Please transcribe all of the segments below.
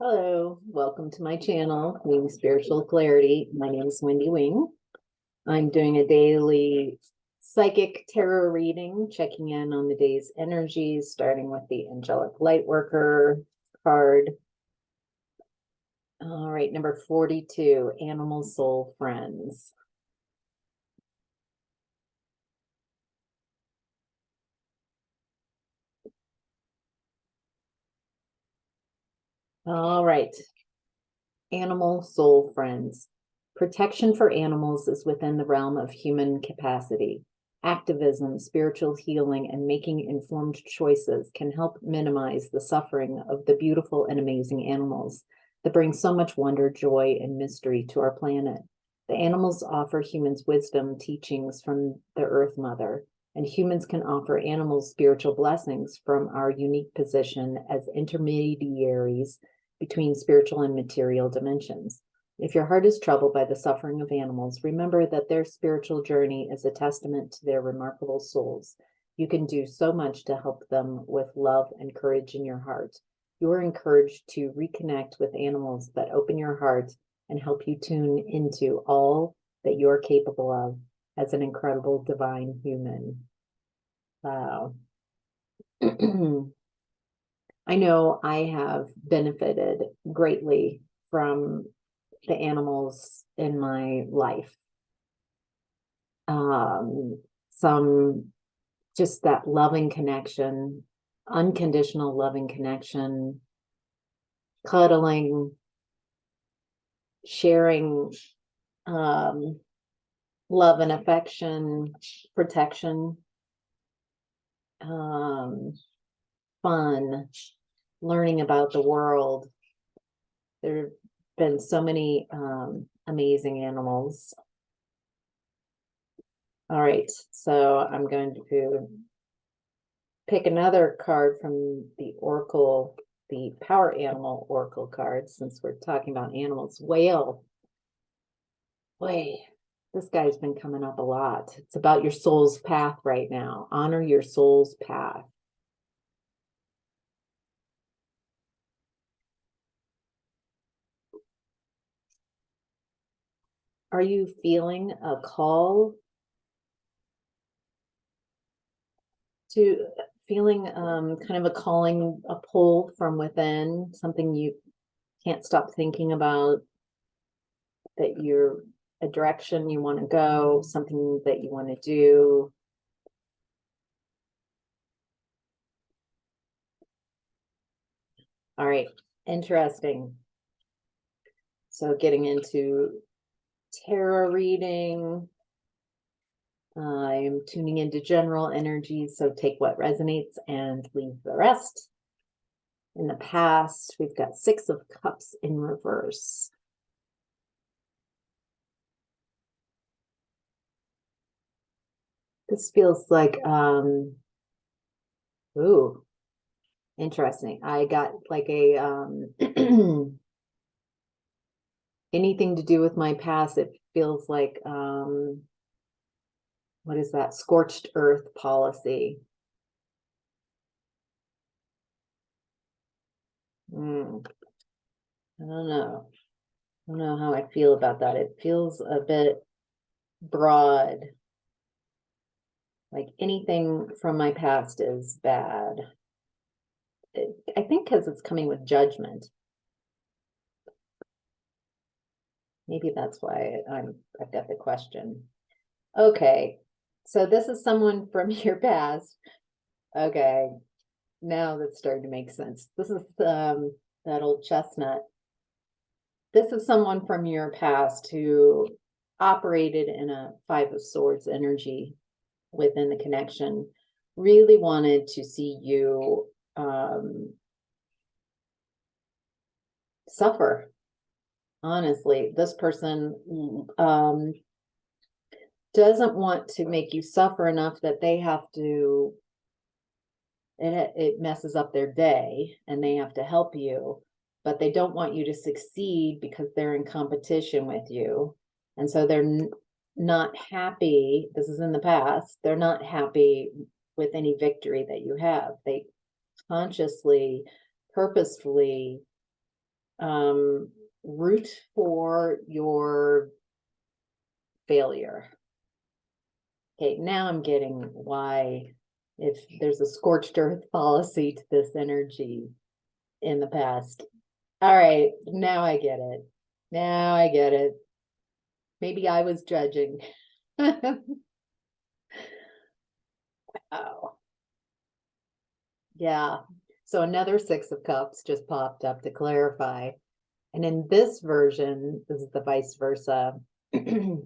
Hello, welcome to my channel, Wing Spiritual Clarity. My name is Wendy Wing. I'm doing a daily psychic tarot reading, checking in on the day's energies, starting with the Angelic Lightworker card. All right, number 42, Animal Soul Friends. All right, Animal Soul Friends. Protection for animals is within the realm of human capacity. Activism, spiritual healing, and making informed choices can help minimize the suffering of the beautiful and amazing animals that bring so much wonder, joy, and mystery to our planet. The animals offer humans wisdom, teachings from the Earth Mother, and humans can offer animals spiritual blessings from our unique position as intermediaries between spiritual and material dimensions. If your heart is troubled by the suffering of animals, remember that their spiritual journey is a testament to their remarkable souls. You can do so much to help them with love and courage in your heart. You are encouraged to reconnect with animals that open your heart and help you tune into all that you are capable of as an incredible divine human. Wow. I know I have benefited greatly from the animals in my life. Some just that loving connection, unconditional loving connection, cuddling, sharing love and affection, protection, fun, learning about the world. There have been so many amazing animals. All right, so I'm going to pick another card from the Oracle, the Power Animal Oracle card, since we're talking about animals. Whale. Boy, this guy's been coming up a lot. It's about your soul's path right now. Honor your soul's path. Are you feeling a call to feeling kind of a calling, a pull from within, something you can't stop thinking about, that you're a direction you want to go, something that you want to do? All right, interesting. So getting into tarot reading, I'm tuning into general energy, so take what resonates and leave the rest. In the past, we've got 6 of Cups in reverse. This feels like, ooh, interesting. I got like a, anything to do with my past. It feels like, what is that? Scorched earth policy. I don't know. I don't know how I feel about that. It feels a bit broad. Like anything from my past is bad. I think because it's coming with judgment. Maybe that's why I've got the question. Okay, so this is someone from your past. Okay, now that's starting to make sense. This is that old chestnut. This is someone from your past who operated in a 5 of Swords energy within the connection, really wanted to see you suffer. Honestly, this person doesn't want to make you suffer enough that they have to, it messes up their day and they have to help you, but they don't want you to succeed because they're in competition with you. And so they're not happy. This is in the past. They're not happy with any victory that you have. They consciously, purposefully root for your failure. Okay, now I'm getting why, if there's a scorched earth policy to this energy in the past. All right, now I get it. Now I get it. Maybe I was judging. Oh, yeah. So another Six of Cups just popped up to clarify. And in this version, this is the vice versa. This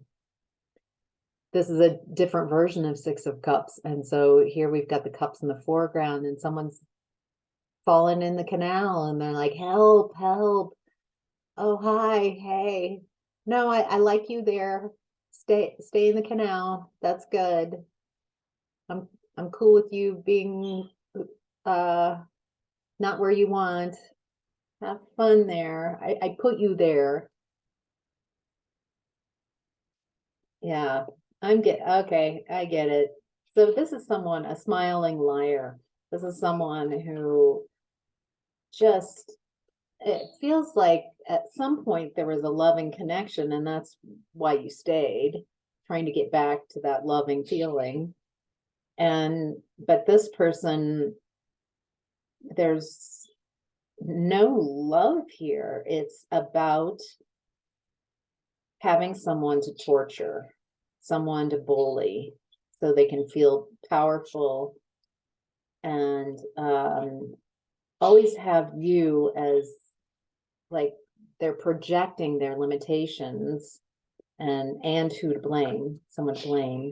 is a different version of Six of Cups. And so here we've got the cups in the foreground and someone's fallen in the canal and they're like, help, help. Oh, hi, hey. No, I like you there. Stay in the canal. That's good. I'm cool with you being uh not where you want. Have fun there. I put you there. Yeah, okay, I get it. So this is someone, a smiling liar. This is someone who just, it feels like at some point there was a loving connection, and that's why you stayed, trying to get back to that loving feeling. But this person, there's no love here. It's about having someone to torture, someone to bully, so they can feel powerful and always have you as like they're projecting their limitations and who to blame, someone to blame.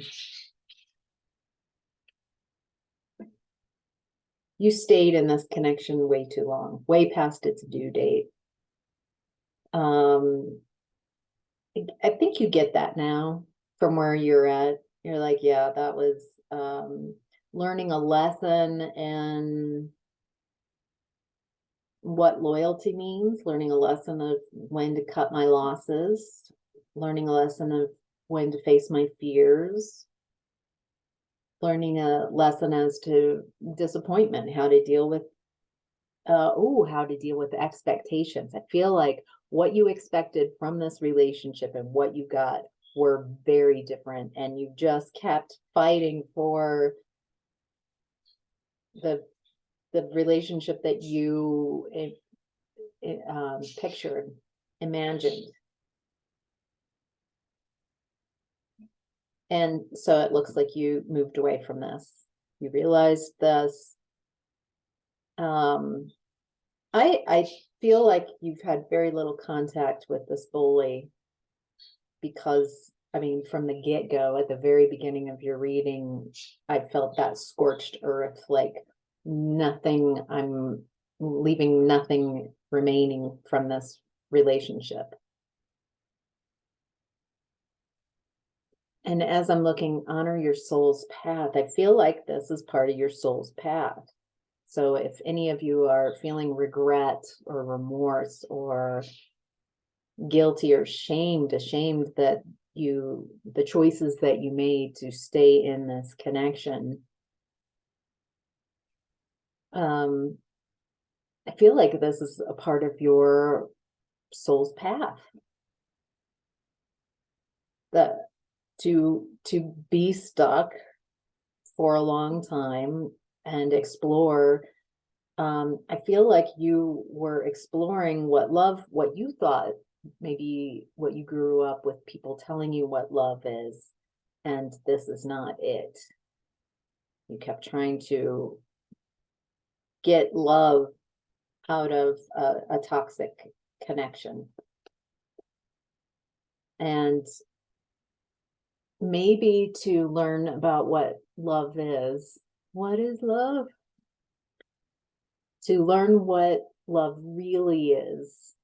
You stayed in this connection way too long, way past its due date. I think you get that now from where you're at. You're like, yeah, that was learning a lesson and what loyalty means, learning a lesson of when to cut my losses, learning a lesson of when to face my fears, learning a lesson as to disappointment, how to deal with how to deal with expectations. I feel like what you expected from this relationship and what you got were very different, and you just kept fighting for the relationship that you pictured, imagined. And so it looks like you moved away from this. You realized this. I feel like you've had very little contact with this bully because, I mean, from the get-go, at the very beginning of your reading, I felt that scorched earth, like nothing, I'm leaving nothing remaining from this relationship. And as I'm looking, honor your soul's path, I feel like this is part of your soul's path. So if any of you are feeling regret or remorse or guilty or ashamed that the choices that you made to stay in this connection, I feel like this is a part of your soul's path. That to be stuck for a long time and explore. I feel like you were exploring what you thought, maybe what you grew up with people telling you what love is, and this is not it. You kept trying to get love out of a toxic connection. And maybe to learn about what love is. What is love? To learn what love really is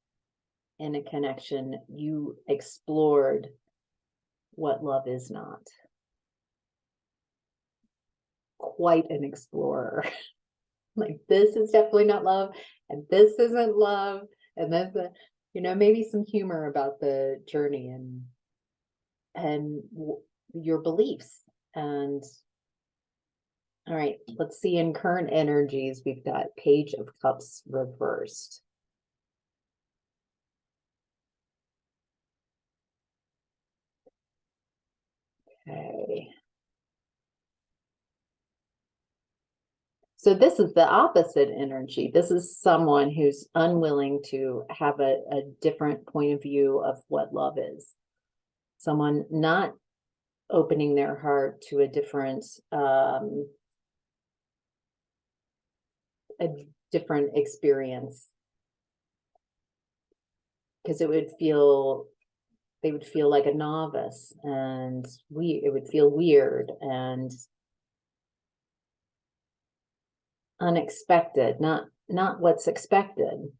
in a connection, you explored what love is not. Quite an explorer. Like, this is definitely not love, and this isn't love, and then maybe some humor about the journey and your beliefs. And all right, let's see, in current energies, we've got Page of Cups reversed. Okay. So this is the opposite energy. This is someone who's unwilling to have a different point of view of what love is. Someone not opening their heart to a different experience, because it would feel, they would feel like a novice, and it would feel weird and unexpected, not what's expected.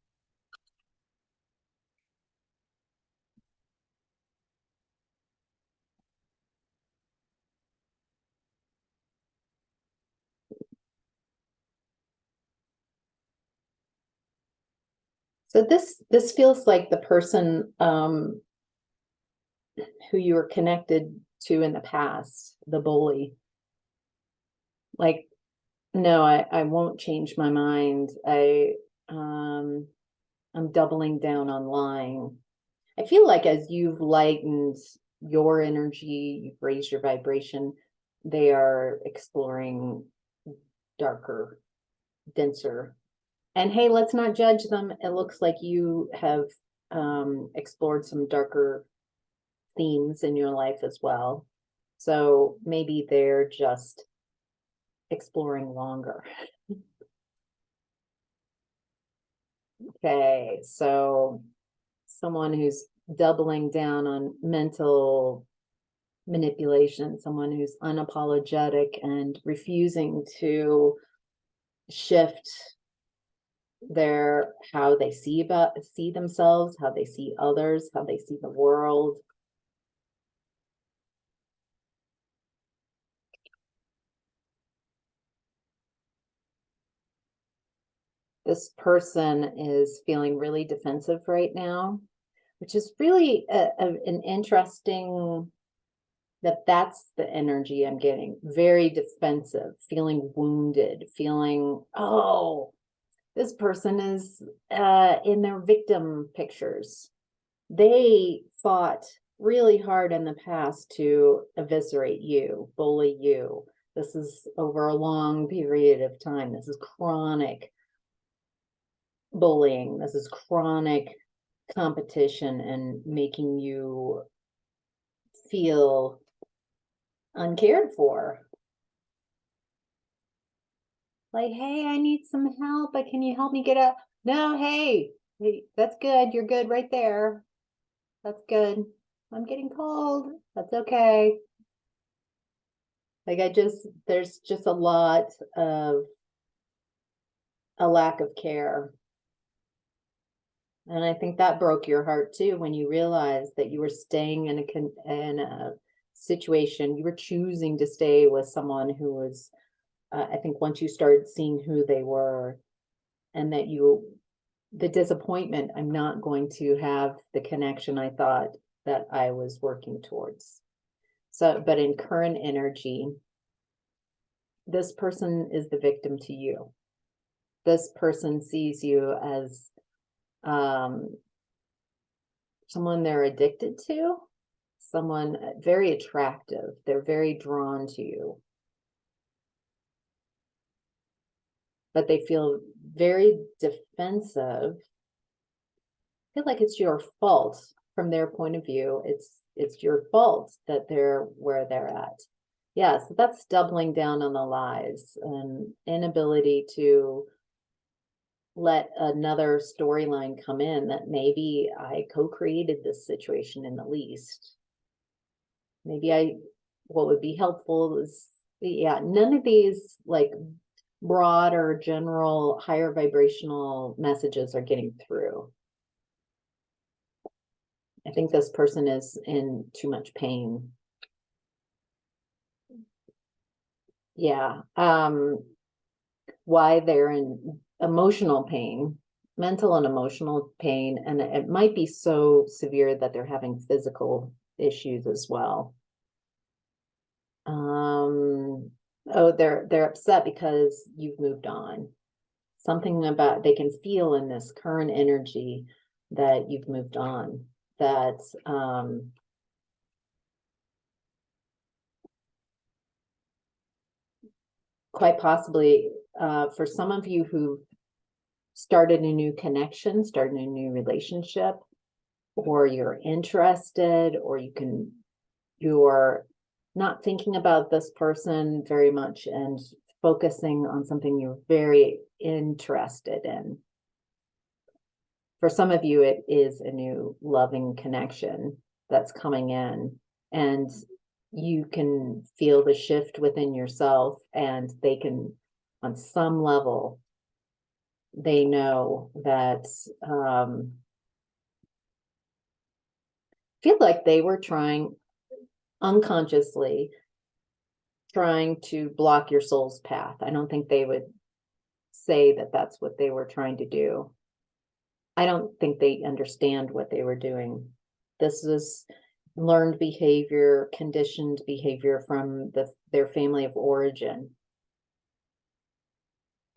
So this feels like the person who you were connected to in the past, the bully. Like, no, I won't change my mind. I'm doubling down on lying. I feel like as you've lightened your energy, you've raised your vibration, they are exploring darker, denser. And hey, let's not judge them. It looks like you have explored some darker themes in your life as well. So maybe they're just exploring longer. Okay, so someone who's doubling down on mental manipulation, someone who's unapologetic and refusing to shift their how they see themselves, how they see others, how they see the world. This person is feeling really defensive right now, which is really an interesting, that's the energy I'm getting. Very defensive, feeling wounded, feeling, oh, this person is in their victim pictures. They fought really hard in the past to eviscerate you, bully you. This is over a long period of time. This is chronic bullying. This is chronic competition and making you feel uncared for. Like, hey, I need some help. Can you help me get up? No, hey, that's good. You're good right there. That's good. I'm getting cold. That's okay. Like, there's just a lot of a lack of care. And I think that broke your heart too, when you realized that you were staying in a situation, you were choosing to stay with someone who was, I think once you started seeing who they were, and that the disappointment, I'm not going to have the connection I thought that I was working towards. So, but in current energy, this person is the victim to you. This person sees you as someone they're addicted to, someone very attractive. They're very drawn to you, but they feel very defensive. I feel like it's your fault from their point of view. It's your fault that they're where they're at. Yeah, so that's doubling down on the lies and inability to let another storyline come in, that maybe I co-created this situation in the least. Maybe what would be helpful is, yeah, none of these like broad or general higher vibrational messages are getting through. I think this person is in too much pain. Yeah. Why they're in emotional pain, mental and emotional pain, and it might be so severe that they're having physical issues as well. Oh, they're upset because you've moved on. Something about, they can feel in this current energy that you've moved on, that quite possibly for some of you who started a new connection, started a new relationship, or you're interested, or you're not thinking about this person very much and focusing on something you're very interested in. For some of you, it is a new loving connection that's coming in, and you can feel the shift within yourself, and they can, on some level, they know that feel like they were trying unconsciously trying to block your soul's path. I don't think they would say that that's what they were trying to do. I don't think they understand what they were doing. This is learned behavior, conditioned behavior from their family of origin.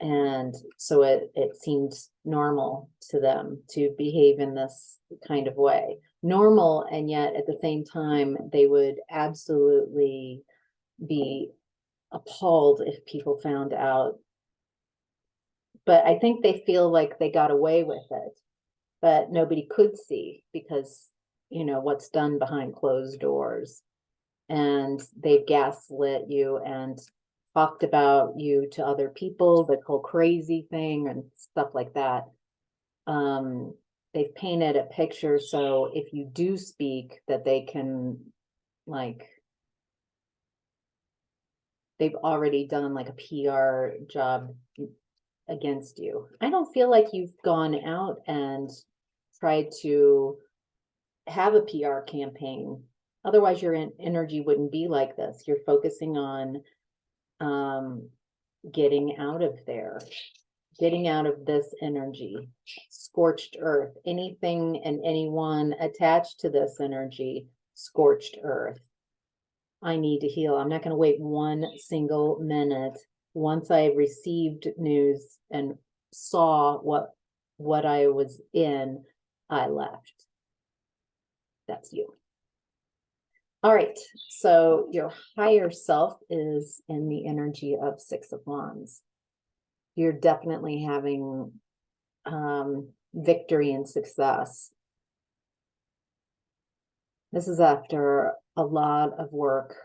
And so it seemed normal to them to behave in this kind of way. Normal, and yet at the same time, they would absolutely be appalled if people found out. But I think they feel like they got away with it, but nobody could see because, you know, what's done behind closed doors. And they've gaslit you and talked about you to other people, the whole crazy thing and stuff like that. They've painted a picture so if you do speak, that they can, like, they've already done like a PR job against you. I don't feel like you've gone out and tried to have a PR campaign. Otherwise, your energy wouldn't be like this. You're focusing on getting out of there, getting out of this energy, scorched earth, anything and anyone attached to this energy, scorched earth. I need to heal. I'm not going to wait one single minute. Once I received news and saw what I was in, I left. That's you. All right, so your higher self is in the energy of Six of Wands. You're definitely having victory and success. This is after a lot of work,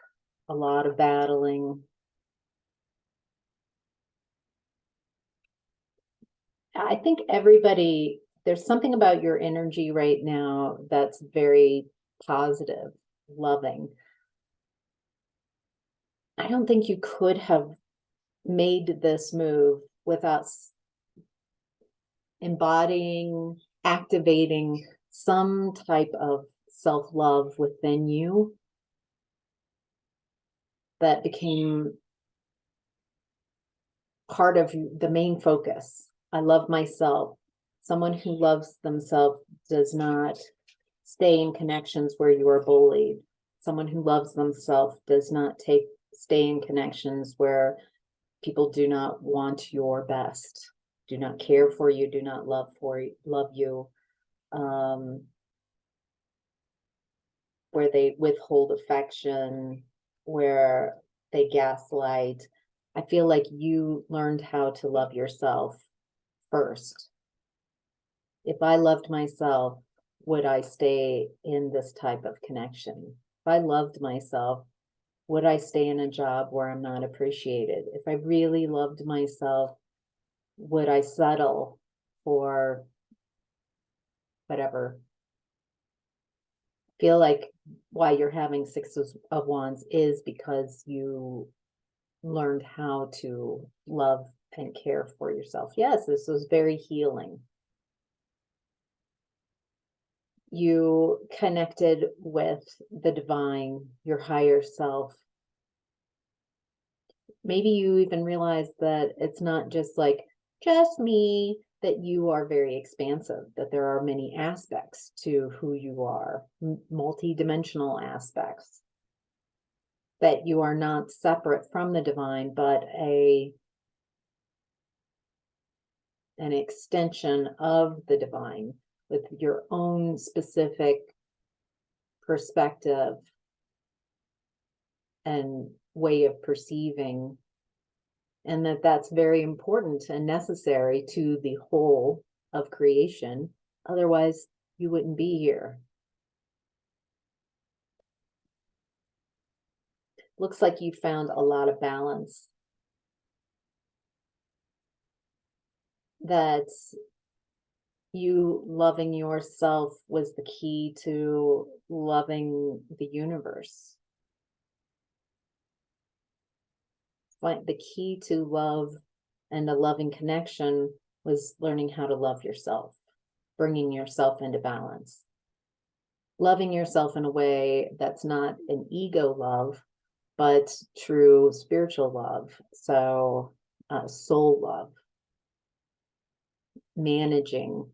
a lot of battling. I think everybody, there's something about your energy right now that's very positive, loving. I don't think you could have made this move without embodying, activating some type of self-love within you that became part of the main focus. I love myself. Someone who loves themselves does not stay in connections where you are bullied. Someone who loves themselves does not stay in connections where people do not want your best, do not care for you, do not love you, where they withhold affection, where they gaslight. I feel like you learned how to love yourself first. If I loved myself, would I stay in this type of connection? If I loved myself, would I stay in a job where I'm not appreciated? If I really loved myself, would I settle for whatever? Feel like why you're having Six of Wands is because you learned how to love and care for yourself. Yes, this was very healing. You connected with the divine, your higher self. Maybe you even realize that it's not just like, just me, that you are very expansive, that there are many aspects to who you are, multi-dimensional aspects, that you are not separate from the divine, but an extension of the divine with your own specific perspective and way of perceiving and that that's very important and necessary to the whole of creation. Otherwise, you wouldn't be here. Looks like you found a lot of balance. That you loving yourself was the key to loving the universe. The key to love and a loving connection was learning how to love yourself, bringing yourself into balance, loving yourself in a way that's not an ego love, but true spiritual love. So soul love, managing,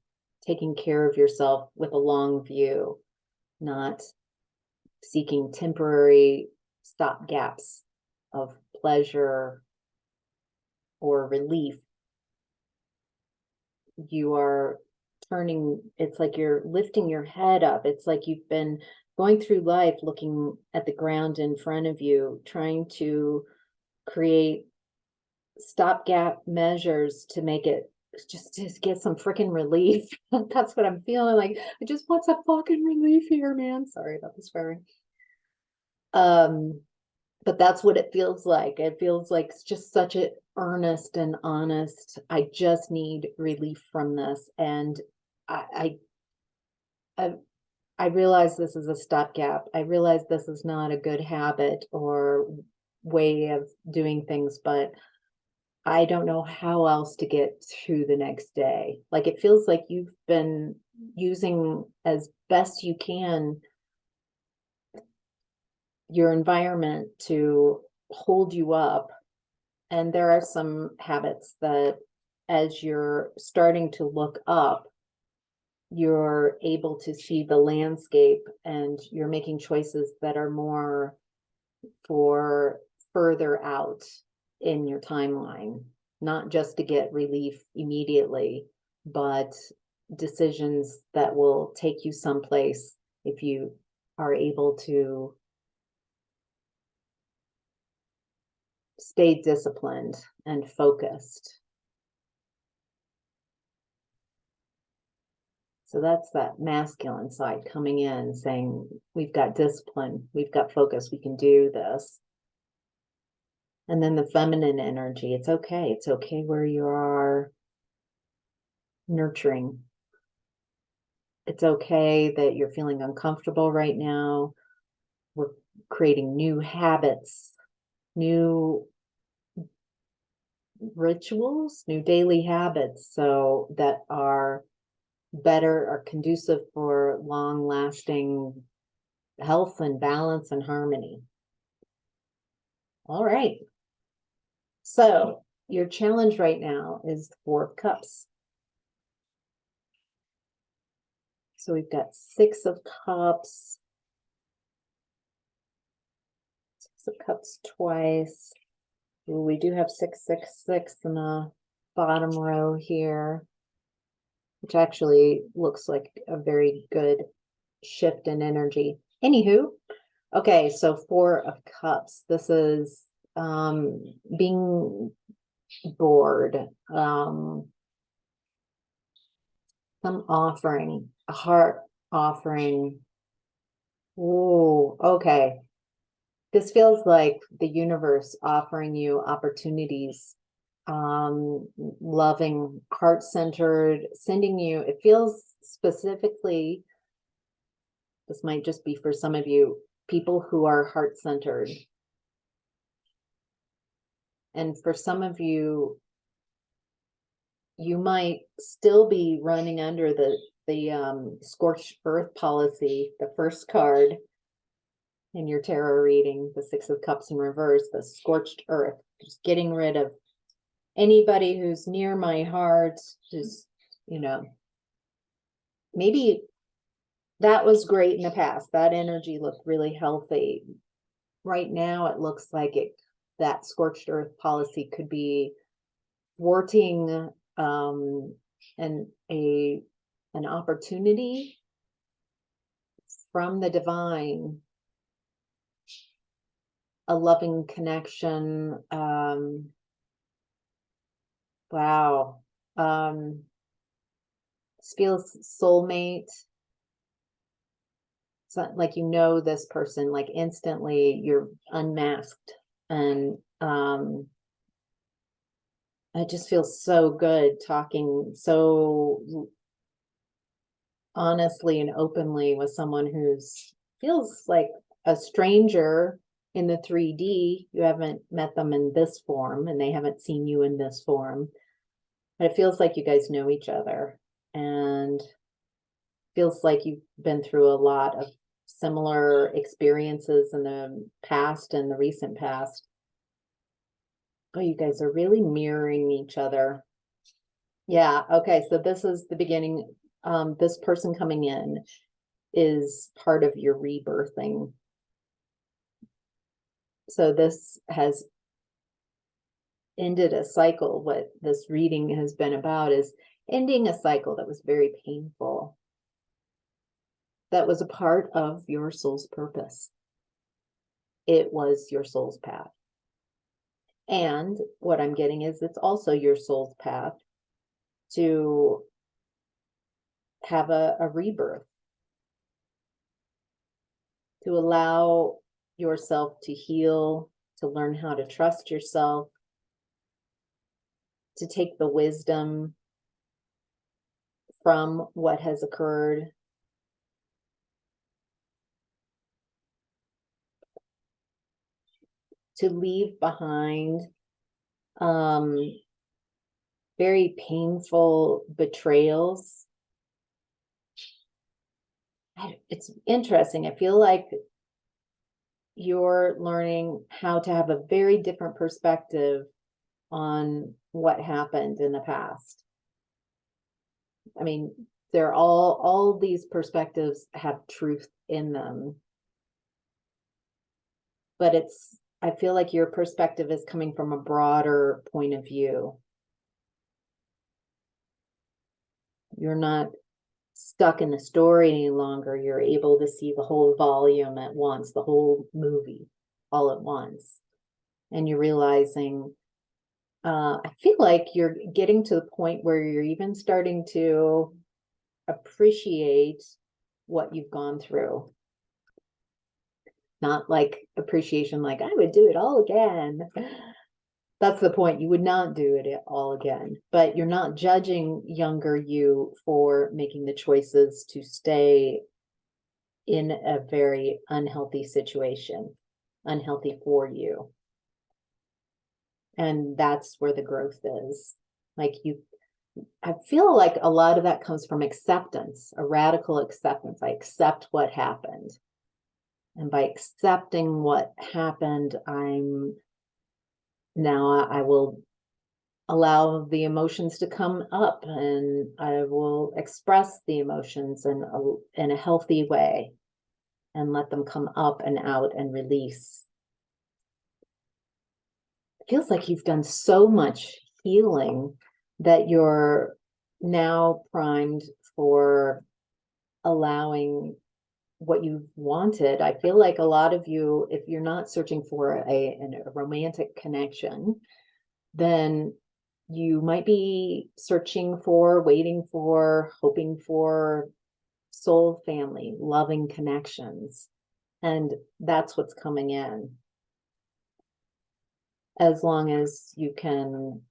taking care of yourself with a long view, not seeking temporary stopgaps of pleasure or relief. You are turning, it's like you're lifting your head up. It's like you've been going through life looking at the ground in front of you, trying to create stopgap measures to make it just to get some freaking relief. That's what I'm feeling like. I just want some fucking relief here, man. Sorry about the swearing. But that's what it feels like. It feels like it's just such an earnest and honest, I just need relief from this. And I realize this is a stopgap. I realize this is not a good habit or way of doing things, but I don't know how else to get through the next day. Like it feels like you've been using as best you can your environment to hold you up. And there are some habits that as you're starting to look up, you're able to see the landscape and you're making choices that are more for further out in your timeline, not just to get relief immediately, but decisions that will take you someplace if you are able to stay disciplined and focused. So that's that masculine side coming in saying, we've got discipline, we've got focus, we can do this. And then the feminine energy, it's okay. It's okay where you are nurturing. It's okay that you're feeling uncomfortable right now. We're creating new habits, new rituals, new daily habits, so that are better, are conducive for long-lasting health and balance and harmony. All right. So your challenge right now is the Four of Cups. So we've got Six of Cups. Six of Cups twice. Ooh, we do have 666 in the bottom row here, which actually looks like a very good shift in energy. Anywho, okay, so Four of Cups. This is being bored, some offering, a heart offering. Oh, okay. This feels like the universe offering you opportunities, loving, heart-centered, sending you, it feels specifically, this might just be for some of you, people who are heart-centered. And for some of you, you might still be running under the scorched earth policy, the first card in your tarot reading, the Six of Cups in reverse, the scorched earth, just getting rid of anybody who's near my heart, just, you know, maybe that was great in the past. That energy looked really healthy. Right now, it looks like that scorched earth policy could be thwarting an opportunity from the divine, a loving connection, Wow. This feels soulmate. So, like, you know, this person, like, instantly you're unmasked, and it just feels so good talking so honestly and openly with someone who's feels like a stranger in the 3D. You haven't met them in this form, and they haven't seen you in this form, but it feels like you guys know each other, and feels like you've been through a lot of similar experiences in the past and the recent past. Oh, you guys are really mirroring each other. Yeah, okay, so this is the beginning. This person coming in is part of your rebirthing. So this has ended a cycle. What this reading has been about is ending a cycle that was very painful, that was a part of your soul's purpose. It was your soul's path. And what I'm getting is it's also your soul's path to have a rebirth, to allow yourself to heal, to learn how to trust yourself, to take the wisdom from what has occurred, to leave behind very painful betrayals. It's interesting. I feel like you're learning how to have a very different perspective on what happened in the past. I mean, they're all these perspectives have truth in them, but I feel like your perspective is coming from a broader point of view. You're not stuck in the story any longer. You're able to see the whole volume at once, the whole movie all at once. And you're realizing, I feel like you're getting to the point where you're even starting to appreciate what you've gone through. Not like appreciation, like I would do it all again. That's the point. You would not do it all again, but you're not judging younger you for making the choices to stay in a very unhealthy situation, unhealthy for you. And that's where the growth is. Like I feel like a lot of that comes from acceptance, a radical acceptance. I accept what happened. And by accepting what happened, I will allow the emotions to come up, and I will express the emotions in a healthy way and let them come up and out and release. It feels like you've done so much healing that you're now primed for allowing what you've wanted. I feel like a lot of you, if you're not searching for a romantic connection, then you might be searching for, waiting for, hoping for soul family, loving connections. And that's what's coming in. As long as you can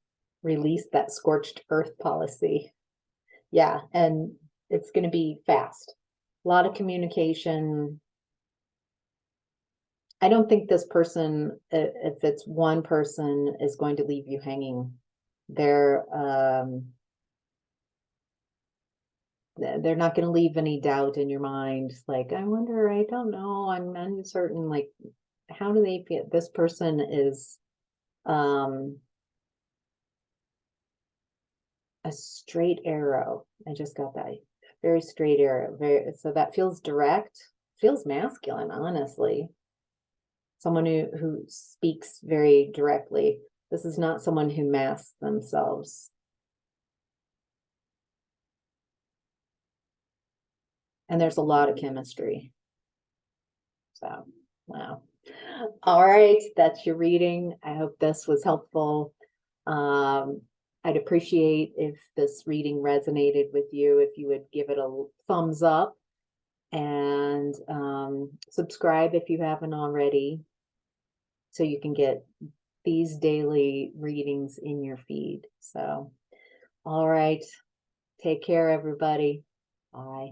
release that scorched earth policy. Yeah, and it's going to be fast. A lot of communication. I don't think this person, if it's one person, is going to leave you hanging. They're not going to leave any doubt in your mind. Like, I wonder, I don't know, I'm uncertain. Like, how do they feel? This person is a straight arrow. I just got that. Very straight arrow. So that feels direct, feels masculine, honestly. Someone who speaks very directly. This is not someone who masks themselves. And there's a lot of chemistry. So, wow. All right, that's your reading. I hope this was helpful. I'd appreciate if this reading resonated with you, if you would give it a thumbs up and subscribe if you haven't already, so you can get these daily readings in your feed. So, all right. Take care, everybody. Bye.